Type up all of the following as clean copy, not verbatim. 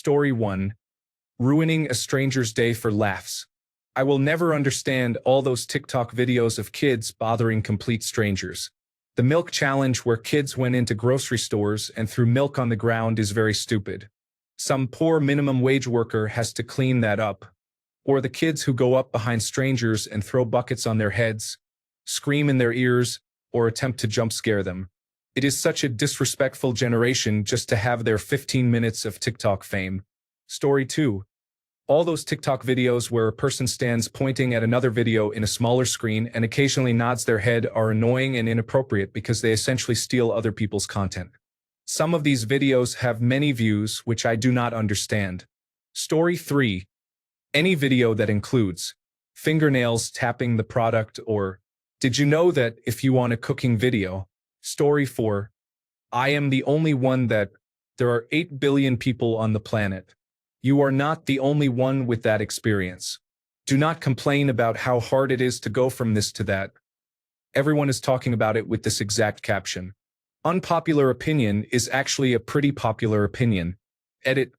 Story 1. Ruining a stranger's day for laughs. I will never understand all those TikTok videos of kids bothering complete strangers. The milk challenge where kids went into grocery stores and threw milk on the ground is very stupid. Some poor minimum wage worker has to clean that up. Or the kids who go up behind strangers and throw buckets on their heads, scream in their ears, or attempt to jump scare them. It is such a disrespectful generation just to have their 15 minutes of TikTok fame. Story 2. All those TikTok videos where a person stands pointing at another video in a smaller screen and occasionally nods their head are annoying and inappropriate because they essentially steal other people's content. Some of these videos have many views, which I do not understand. Story 3. Any video that includes fingernails tapping the product or, did you know that if you want a cooking video? Story 4. I am the only one that, there are 8 billion people on the planet. You are not the only one with that experience. Do not complain about how hard it is to go from this to that. Everyone is talking about it with this exact caption. Unpopular opinion is actually a pretty popular opinion. Edit.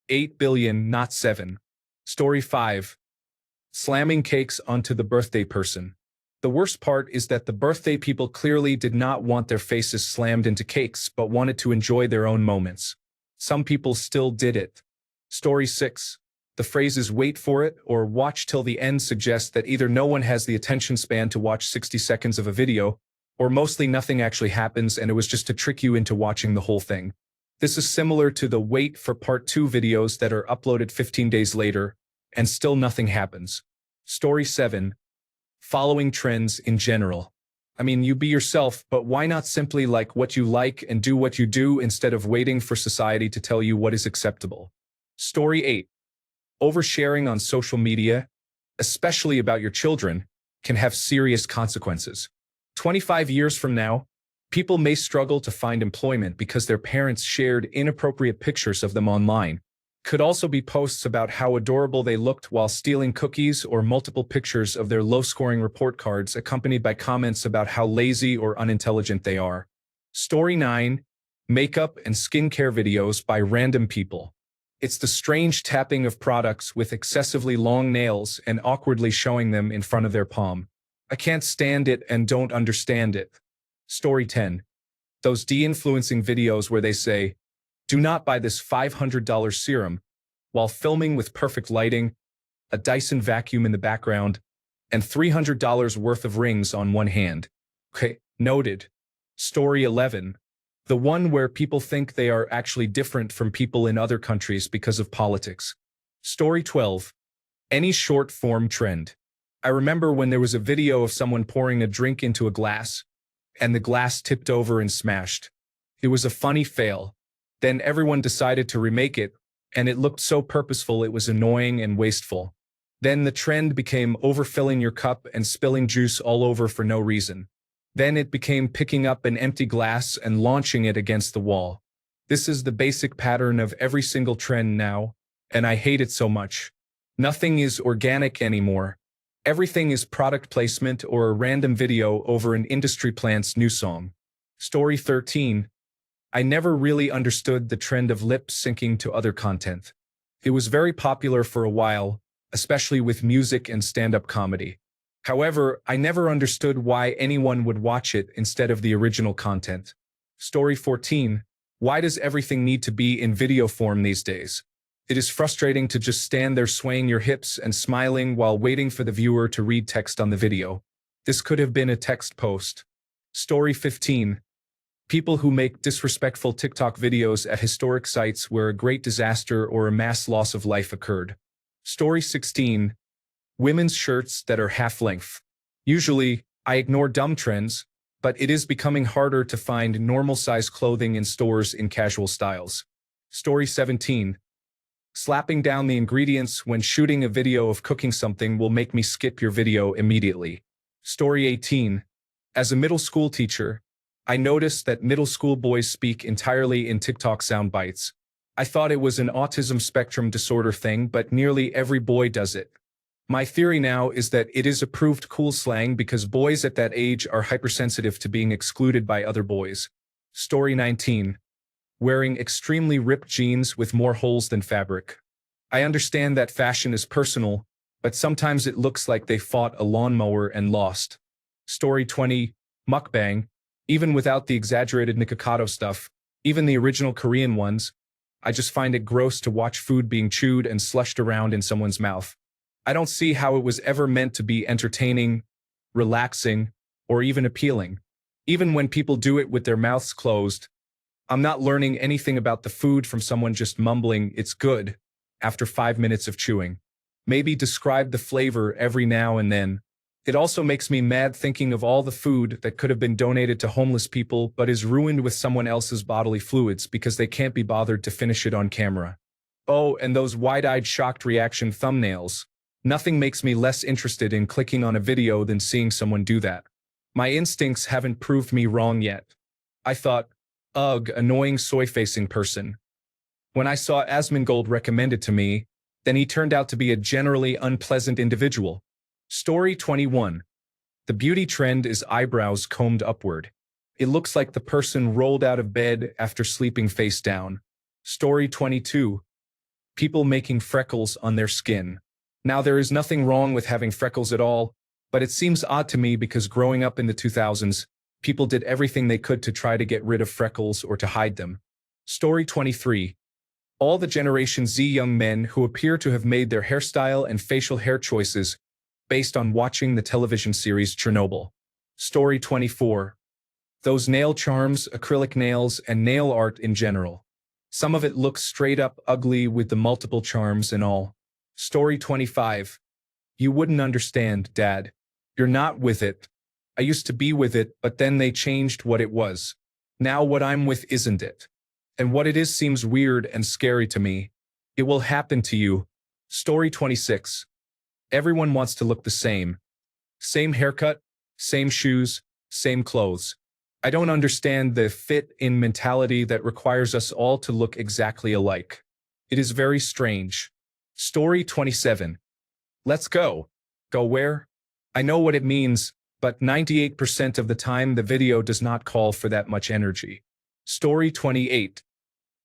8 billion, not 7. Story 5. Slamming cakes onto the birthday person. The worst part is that the birthday people clearly did not want their faces slammed into cakes but wanted to enjoy their own moments. Some people still did it. Story 6. The phrases "wait for it" or "watch till the end" suggest that either no one has the attention span to watch 60 seconds of a video, or mostly nothing actually happens and it was just to trick you into watching the whole thing. This is similar to the "wait for part 2" videos that are uploaded 15 days later, and still nothing happens. Story 7. Following trends in general. I mean, you be yourself, but why not simply like what you like and do what you do instead of waiting for society to tell you what is acceptable? Story 8. Oversharing on social media, especially about your children, can have serious consequences. 25 years from now, people may struggle to find employment because their parents shared inappropriate pictures of them online. Could also be posts about how adorable they looked while stealing cookies or multiple pictures of their low-scoring report cards accompanied by comments about how lazy or unintelligent they are. Story 9. Makeup and skincare videos by random people. It's the strange tapping of products with excessively long nails and awkwardly showing them in front of their palm. I can't stand it and don't understand it. Story 10. Those de-influencing videos where they say, "Do not buy this $500 serum," while filming with perfect lighting, a Dyson vacuum in the background, and $300 worth of rings on one hand. Okay, noted. Story 11. The one where people think they are actually different from people in other countries because of politics. Story 12. Any short-form trend. I remember when there was a video of someone pouring a drink into a glass, and the glass tipped over and smashed. It was a funny fail. Then everyone decided to remake it, and it looked so purposeful it was annoying and wasteful. Then the trend became overfilling your cup and spilling juice all over for no reason. Then it became picking up an empty glass and launching it against the wall. This is the basic pattern of every single trend now, and I hate it so much. Nothing is organic anymore. Everything is product placement or a random video over an industry plant's new song. Story 13. I never really understood the trend of lip syncing to other content. It was very popular for a while, especially with music and stand-up comedy. However, I never understood why anyone would watch it instead of the original content. Story 14. Why does everything need to be in video form these days? It is frustrating to just stand there swaying your hips and smiling while waiting for the viewer to read text on the video. This could have been a text post. Story 15. People who make disrespectful TikTok videos at historic sites where a great disaster or a mass loss of life occurred. Story 16. Women's shirts that are half-length. Usually, I ignore dumb trends, but it is becoming harder to find normal-size clothing in stores in casual styles. Story 17. Slapping down the ingredients when shooting a video of cooking something will make me skip your video immediately. Story 18. As a middle school teacher, I noticed that middle school boys speak entirely in TikTok sound bites. I thought it was an autism spectrum disorder thing, but nearly every boy does it. My theory now is that it is approved cool slang because boys at that age are hypersensitive to being excluded by other boys. Story 19. wearing extremely ripped jeans with more holes than fabric. I understand that fashion is personal, but sometimes it looks like they fought a lawnmower and lost. Story 20, mukbang. Even without the exaggerated Nikocado stuff, even the original Korean ones, I just find it gross to watch food being chewed and slushed around in someone's mouth. I don't see how it was ever meant to be entertaining, relaxing, or even appealing. Even when people do it with their mouths closed, I'm not learning anything about the food from someone just mumbling, "It's good," after 5 minutes of chewing. Maybe describe the flavor every now and then. It also makes me mad thinking of all the food that could have been donated to homeless people but is ruined with someone else's bodily fluids because they can't be bothered to finish it on camera. Oh, and those wide-eyed shocked reaction thumbnails. Nothing makes me less interested in clicking on a video than seeing someone do that. My instincts haven't proved me wrong yet. I thought, ugh, annoying soy-facing person. When I saw Asmongold recommended to me, then he turned out to be a generally unpleasant individual. Story 21. The beauty trend is eyebrows combed upward. It looks like the person rolled out of bed after sleeping face down. Story 22. People making freckles on their skin. Now, there is nothing wrong with having freckles at all, but it seems odd to me because growing up in the 2000s, people did everything they could to try to get rid of freckles or to hide them. Story 23. All the Generation Z young men who appear to have made their hairstyle and facial hair choices based on watching the television series Chernobyl. Story 24. Those nail charms, acrylic nails, and nail art in general. Some of it looks straight up ugly with the multiple charms and all. Story 25. You wouldn't understand, Dad. You're not with it. I used to be with it, but then they changed what it was. Now what I'm with isn't it. And what it is seems weird and scary to me. It will happen to you. Story 26. Everyone wants to look the same. Same haircut, same shoes, same clothes. I don't understand the fit-in mentality that requires us all to look exactly alike. It is very strange. Story 27. Let's go. Go where? I know what it means, but 98% of the time the video does not call for that much energy. Story 28.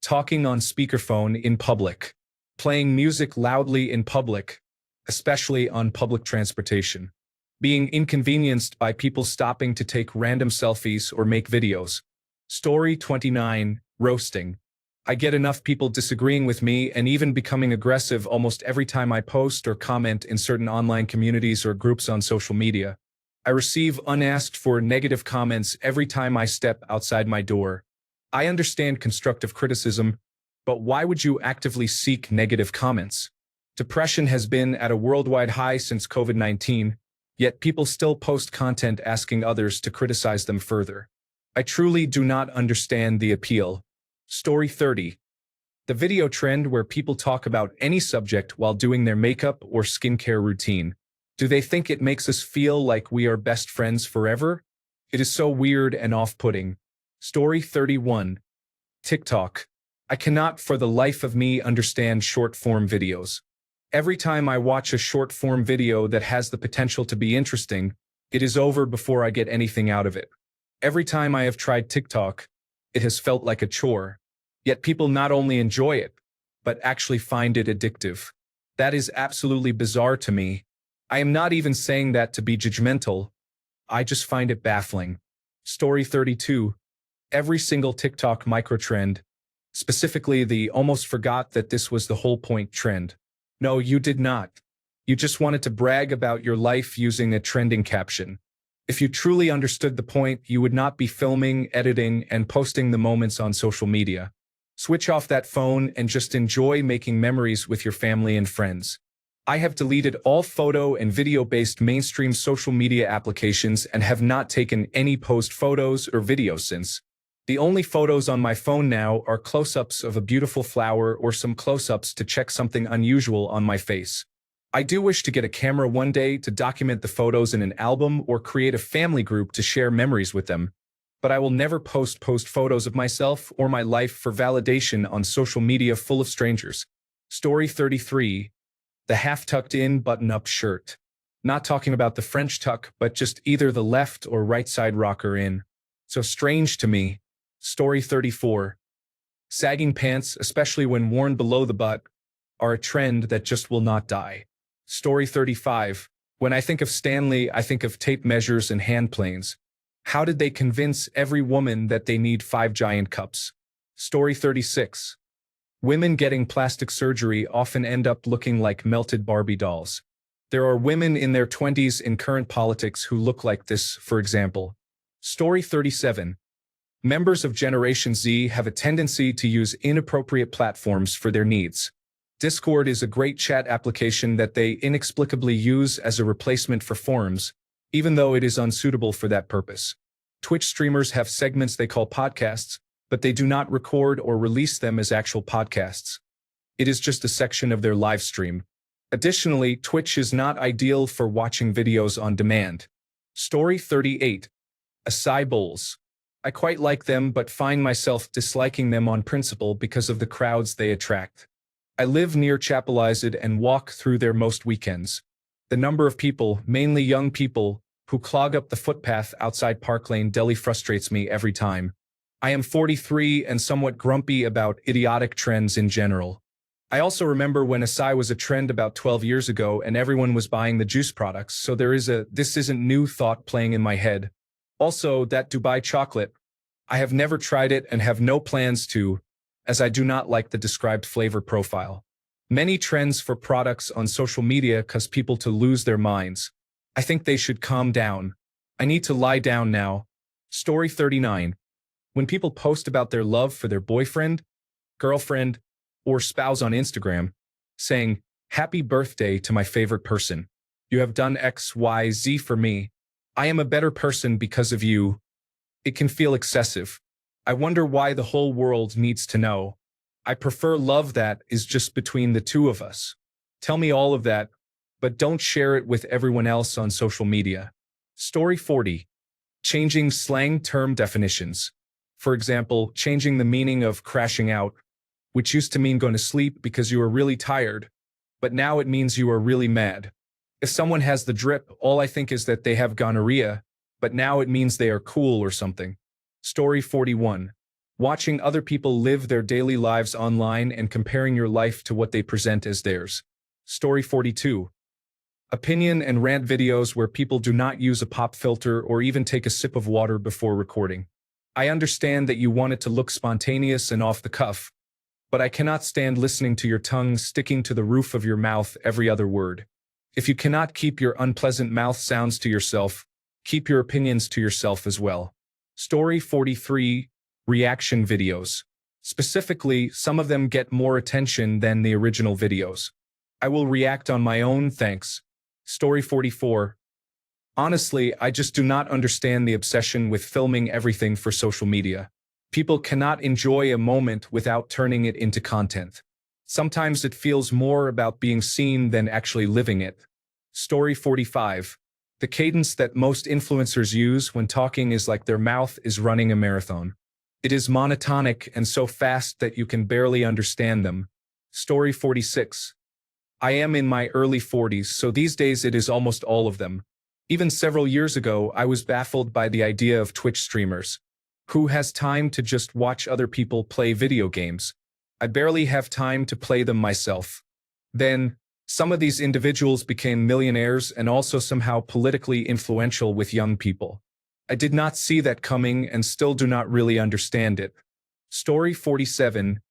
Talking on speakerphone in public. Playing music loudly in public, especially on public transportation. Being inconvenienced by people stopping to take random selfies or make videos. Story 29. Roasting. I get enough people disagreeing with me and even becoming aggressive almost every time I post or comment in certain online communities or groups on social media. I receive unasked for negative comments every time I step outside my door. I understand constructive criticism, but why would you actively seek negative comments? Depression has been at a worldwide high since COVID-19, yet people still post content asking others to criticize them further. I truly do not understand the appeal. Story 30. The video trend where people talk about any subject while doing their makeup or skincare routine. Do they think it makes us feel like we are best friends forever? It is so weird and off-putting. Story 31. TikTok. I cannot for the life of me understand short-form videos. Every time I watch a short-form video that has the potential to be interesting, it is over before I get anything out of it. Every time I have tried TikTok, it has felt like a chore. Yet people not only enjoy it, but actually find it addictive. That is absolutely bizarre to me. I am not even saying that to be judgmental. I just find it baffling. Story 32. Every single TikTok microtrend, specifically the almost forgot that this was the whole point trend. No, you did not. You just wanted to brag about your life using a trending caption. If you truly understood the point, you would not be filming, editing, and posting the moments on social media. Switch off that phone and just enjoy making memories with your family and friends. I have deleted all photo and video-based mainstream social media applications and have not taken any post photos or videos since. The only photos on my phone now are close-ups of a beautiful flower or some close-ups to check something unusual on my face. I do wish to get a camera one day to document the photos in an album or create a family group to share memories with them, but I will never post photos of myself or my life for validation on social media full of strangers. Story 33. The half-tucked-in button-up shirt. Not talking about the French tuck, but just either the left or right side rocker in. So strange to me. Story 34. Sagging pants, especially when worn below the butt, are a trend that just will not die. Story 35. When I think of Stanley, I think of tape measures and hand planes. How did they convince every woman that they need 5 giant cups? Story 36. Women getting plastic surgery often end up looking like melted Barbie dolls. There are women in their 20s in current politics who look like this, for example. Story 37. Members of Generation Z have a tendency to use inappropriate platforms for their needs. Discord is a great chat application that they inexplicably use as a replacement for forums, even though it is unsuitable for that purpose. Twitch streamers have segments they call podcasts, but they do not record or release them as actual podcasts. It is just a section of their live stream. Additionally, Twitch is not ideal for watching videos on demand. Story 38. Acai bowls. I quite like them but find myself disliking them on principle because of the crowds they attract. I live near Chapelized and walk through there most weekends. The number of people, mainly young people, who clog up the footpath outside Park Lane Deli frustrates me every time. I am 43 and somewhat grumpy about idiotic trends in general. I also remember when acai was a trend about 12 years ago and everyone was buying the juice products, so there is a "this isn't new" thought playing in my head. Also, that Dubai chocolate. I have never tried it and have no plans to, as I do not like the described flavor profile. Many trends for products on social media cause people to lose their minds. I think they should calm down. I need to lie down now. Story 39. When people post about their love for their boyfriend, girlfriend, or spouse on Instagram, saying, "Happy birthday to my favorite person. You have done X, Y, Z for me. I am a better person because of you." It can feel excessive. I wonder why the whole world needs to know. I prefer love that is just between the two of us. Tell me all of that, but don't share it with everyone else on social media. Story 40. Changing slang term definitions. For example, changing the meaning of crashing out, which used to mean going to sleep because you are really tired, but now it means you are really mad. If someone has the drip, all I think is that they have gonorrhea, but now it means they are cool or something. Story 41. Watching other people live their daily lives online and comparing your life to what they present as theirs. Story 42. Opinion and rant videos where people do not use a pop filter or even take a sip of water before recording. I understand that you want it to look spontaneous and off the cuff, but I cannot stand listening to your tongue sticking to the roof of your mouth every other word. If you cannot keep your unpleasant mouth sounds to yourself, keep your opinions to yourself as well. Story 43. Reaction videos. Specifically, some of them get more attention than the original videos. I will react on my own, thanks. Story 44. Honestly, I just do not understand the obsession with filming everything for social media. People cannot enjoy a moment without turning it into content. Sometimes it feels more about being seen than actually living it. Story 45. The cadence that most influencers use when talking is like their mouth is running a marathon. It is monotonic and so fast that you can barely understand them. Story 46. I am in my early 40s, so these days it is almost all of them. Even several years ago, I was baffled by the idea of Twitch streamers. Who has time to just watch other people play video games? I barely have time to play them myself. Then, some of these individuals became millionaires and also somehow politically influential with young people. I did not see that coming and still do not really understand it. Story 47.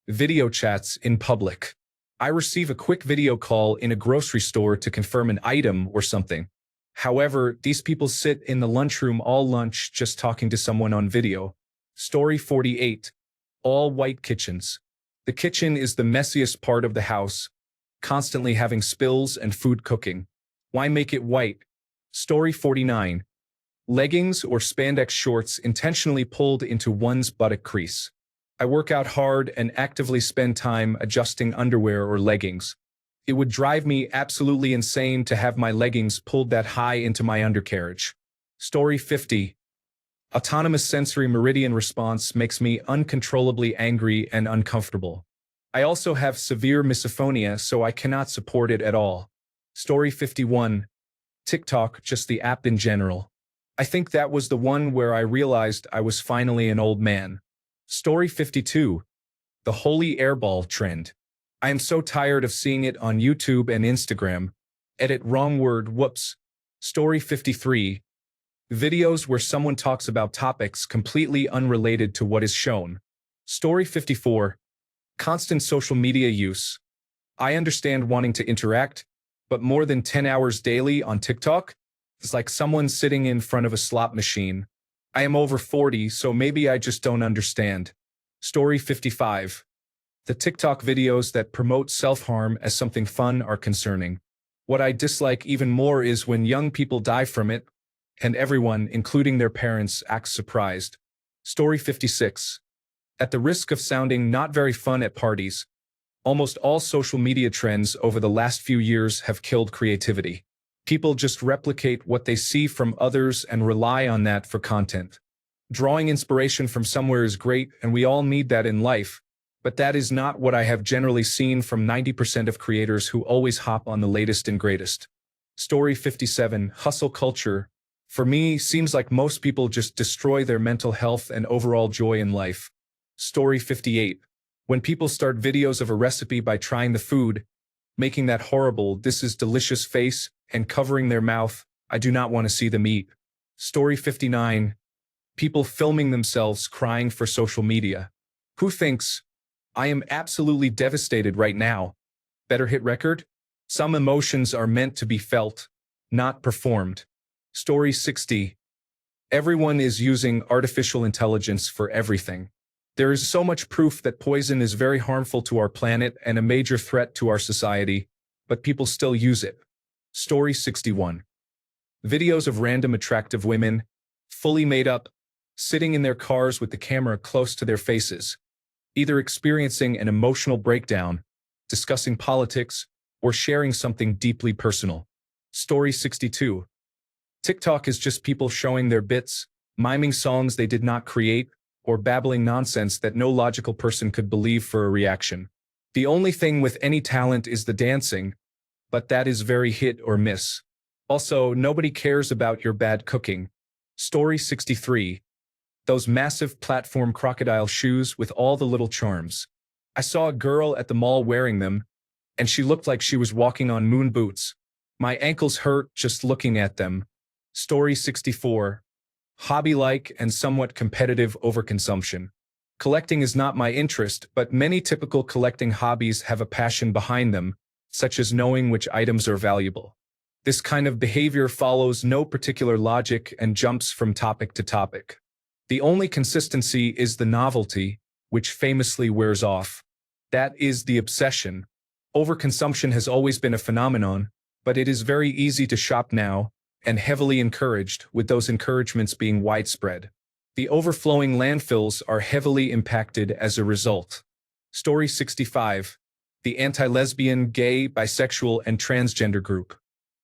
Video chats in public. I receive a quick video call in a grocery store to confirm an item or something. However, these people sit in the lunchroom all lunch just talking to someone on video. Story 48. All white kitchens. The kitchen is the messiest part of the house, constantly having spills and food cooking. Why make it white? Story 49. Leggings or spandex shorts intentionally pulled into one's buttock crease. I work out hard and actively spend time adjusting underwear or leggings. It would drive me absolutely insane to have my leggings pulled that high into my undercarriage. Story 50. Autonomous sensory meridian response makes me uncontrollably angry and uncomfortable. I also have severe misophonia, so I cannot support it at all. Story 51. TikTok, just the app in general. I think that was the one where I realized I was finally an old man. Story 52. the holy airball trend. I am so tired of seeing it on YouTube and Instagram. Edit wrong word, whoops. Story 53. Videos where someone talks about topics completely unrelated to what is shown. Story 54. Constant social media use. I understand wanting to interact, but more than 10 hours daily on TikTok? It's like someone sitting in front of a slot machine. I am over 40, so maybe I just don't understand. Story 55. The TikTok videos that promote self-harm as something fun are concerning. What I dislike even more is when young people die from it, and everyone, including their parents, acts surprised. Story 56. At the risk of sounding not very fun at parties, almost all social media trends over the last few years have killed creativity. People just replicate what they see from others and rely on that for content. Drawing inspiration from somewhere is great, and we all need that in life, but that is not what I have generally seen from 90% of creators who always hop on the latest and greatest. Story 57. Hustle culture. For me, seems like most people just destroy their mental health and overall joy in life. Story 58. When people start videos of a recipe by trying the food, making that horrible "this is delicious" face, and covering their mouth, I do not want to see them eat. Story 59. People filming themselves crying for social media. Who thinks, I am absolutely devastated right now? Better hit record? Some emotions are meant to be felt, not performed. Story 60. Everyone is using artificial intelligence for everything. There is so much proof that poison is very harmful to our planet and a major threat to our society, but people still use it. Story 61. Videos of random attractive women, fully made up, sitting in their cars with the camera close to their faces, either experiencing an emotional breakdown, discussing politics, or sharing something deeply personal. Story 62. TikTok is just people showing their bits, miming songs they did not create, or babbling nonsense that no logical person could believe for a reaction. The only thing with any talent is the dancing, but that is very hit or miss. Also, nobody cares about your bad cooking. Story 63. Those massive platform crocodile shoes with all the little charms. I saw a girl at the mall wearing them, and she looked like she was walking on moon boots. My ankles hurt just looking at them. Story 64. Hobby-like and somewhat competitive overconsumption. Collecting is not my interest, but many typical collecting hobbies have a passion behind them, such as knowing which items are valuable. This kind of behavior follows no particular logic and jumps from topic to topic. The only consistency is the novelty, which famously wears off. That is the obsession. Overconsumption has always been a phenomenon, but it is very easy to shop now, and heavily encouraged, with those encouragements being widespread. The overflowing landfills are heavily impacted as a result. Story 65. The anti-lesbian, gay, bisexual, and transgender group.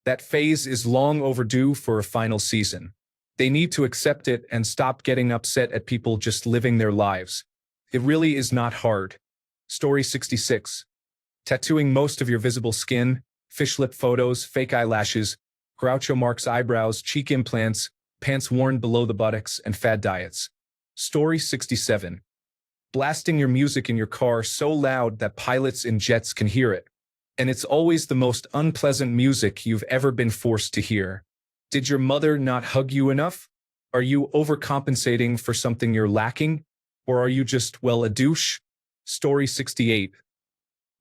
That phase is long overdue for a final season. They need to accept it and stop getting upset at people just living their lives. It really is not hard. Story 66. Tattooing most of your visible skin, fish lip photos, fake eyelashes, Groucho Marx eyebrows, cheek implants, pants worn below the buttocks, and fad diets. Story 67. Blasting your music in your car so loud that pilots in jets can hear it. And it's always the most unpleasant music you've ever been forced to hear. Did your mother not hug you enough? Are you overcompensating for something you're lacking? Or are you just, well, a douche? Story 68.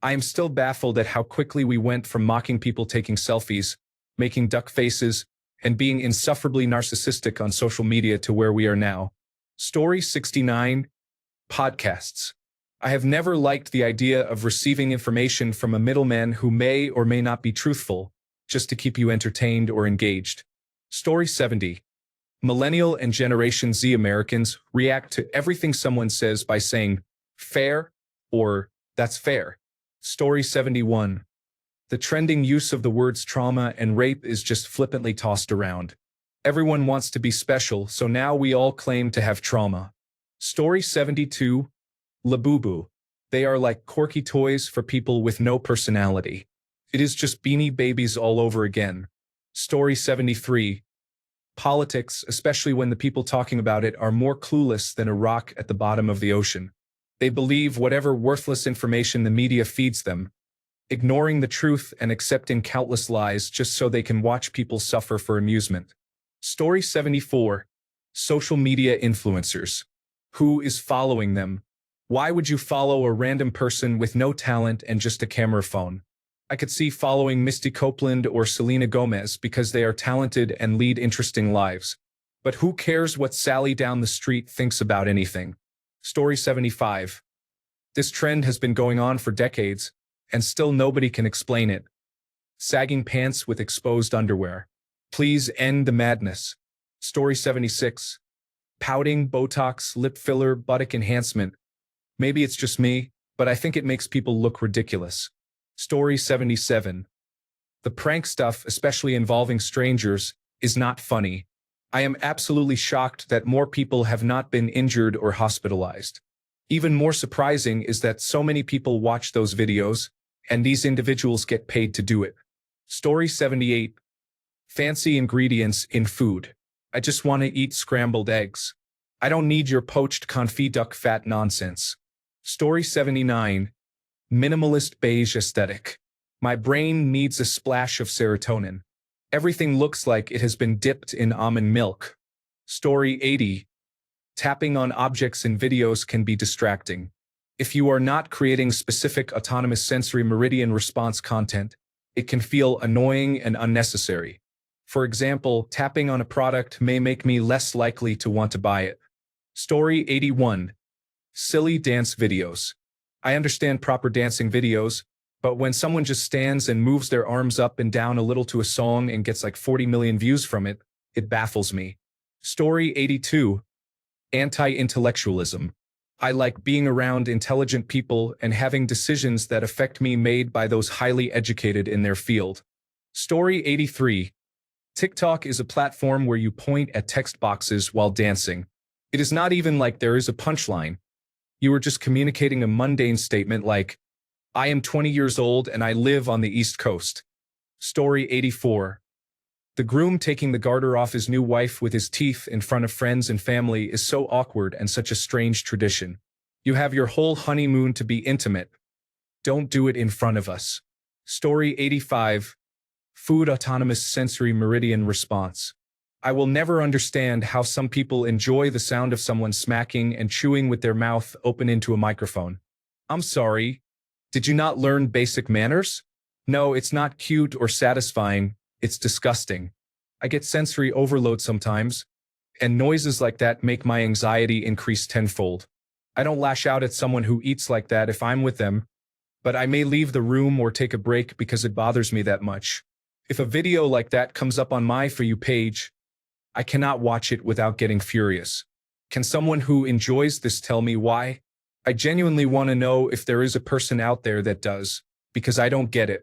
I am still baffled at how quickly we went from mocking people taking selfies, making duck faces, and being insufferably narcissistic on social media to where we are now. Story 69. Podcasts. I have never liked the idea of receiving information from a middleman who may or may not be truthful, just to keep you entertained or engaged. Story 70. Millennial and Generation Z Americans react to everything someone says by saying, fair, or that's fair. Story 71. The trending use of the words trauma and rape is just flippantly tossed around. Everyone wants to be special, so now we all claim to have trauma. Story 72. Labubu. They are like quirky toys for people with no personality. It is just Beanie Babies all over again. Story 73. Politics, especially when the people talking about it are more clueless than a rock at the bottom of the ocean. They believe whatever worthless information the media feeds them, ignoring the truth and accepting countless lies just so they can watch people suffer for amusement. Story 74. Social media influencers. Who is following them? Why would you follow a random person with no talent and just a camera phone? I could see following Misty Copeland or Selena Gomez because they are talented and lead interesting lives. But who cares what Sally down the street thinks about anything? Story 75. This trend has been going on for decades, and still nobody can explain it. Sagging pants with exposed underwear. Please end the madness. Story 76. Pouting, Botox, lip filler, buttock enhancement. Maybe it's just me, but I think it makes people look ridiculous. Story 77. The prank stuff, especially involving strangers, is not funny. I am absolutely shocked that more people have not been injured or hospitalized. Even more surprising is that so many people watch those videos, and these individuals get paid to do it. Story 78. Fancy ingredients in food. I just want to eat scrambled eggs. I don't need your poached confit duck fat nonsense. Story 79. Minimalist beige aesthetic. My brain needs a splash of serotonin. Everything looks like it has been dipped in almond milk. Story 80. Tapping on objects in videos can be distracting. If you are not creating specific autonomous sensory meridian response content, it can feel annoying and unnecessary. For example, tapping on a product may make me less likely to want to buy it. Story 81. Silly dance videos. I understand proper dancing videos, but when someone just stands and moves their arms up and down a little to a song and gets like 40 million views from it, it baffles me. Story 82. Anti-intellectualism. I like being around intelligent people and having decisions that affect me made by those highly educated in their field. Story 83. TikTok is a platform where you point at text boxes while dancing. It is not even like there is a punchline. You are just communicating a mundane statement like, I am 20 years old and I live on the East Coast. Story 84. The groom taking the garter off his new wife with his teeth in front of friends and family is so awkward and such a strange tradition. You have your whole honeymoon to be intimate. Don't do it in front of us. Story 85. Food autonomous sensory meridian response. I will never understand how some people enjoy the sound of someone smacking and chewing with their mouth open into a microphone. I'm sorry. Did you not learn basic manners? No, it's not cute or satisfying. It's disgusting. I get sensory overload sometimes, and noises like that make my anxiety increase tenfold. I don't lash out at someone who eats like that if I'm with them, but I may leave the room or take a break because it bothers me that much. If a video like that comes up on my For You page, I cannot watch it without getting furious. Can someone who enjoys this tell me why? I genuinely want to know if there is a person out there that does, because I don't get it.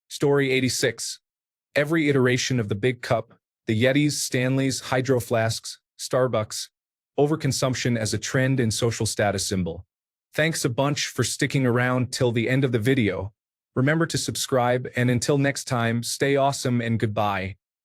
Story 86. Every iteration of the big cup, the Yetis, Stanleys, Hydro Flasks, Starbucks, overconsumption as a trend and social status symbol. Thanks a bunch for sticking around till the end of the video. Remember to subscribe, and until next time, stay awesome and goodbye.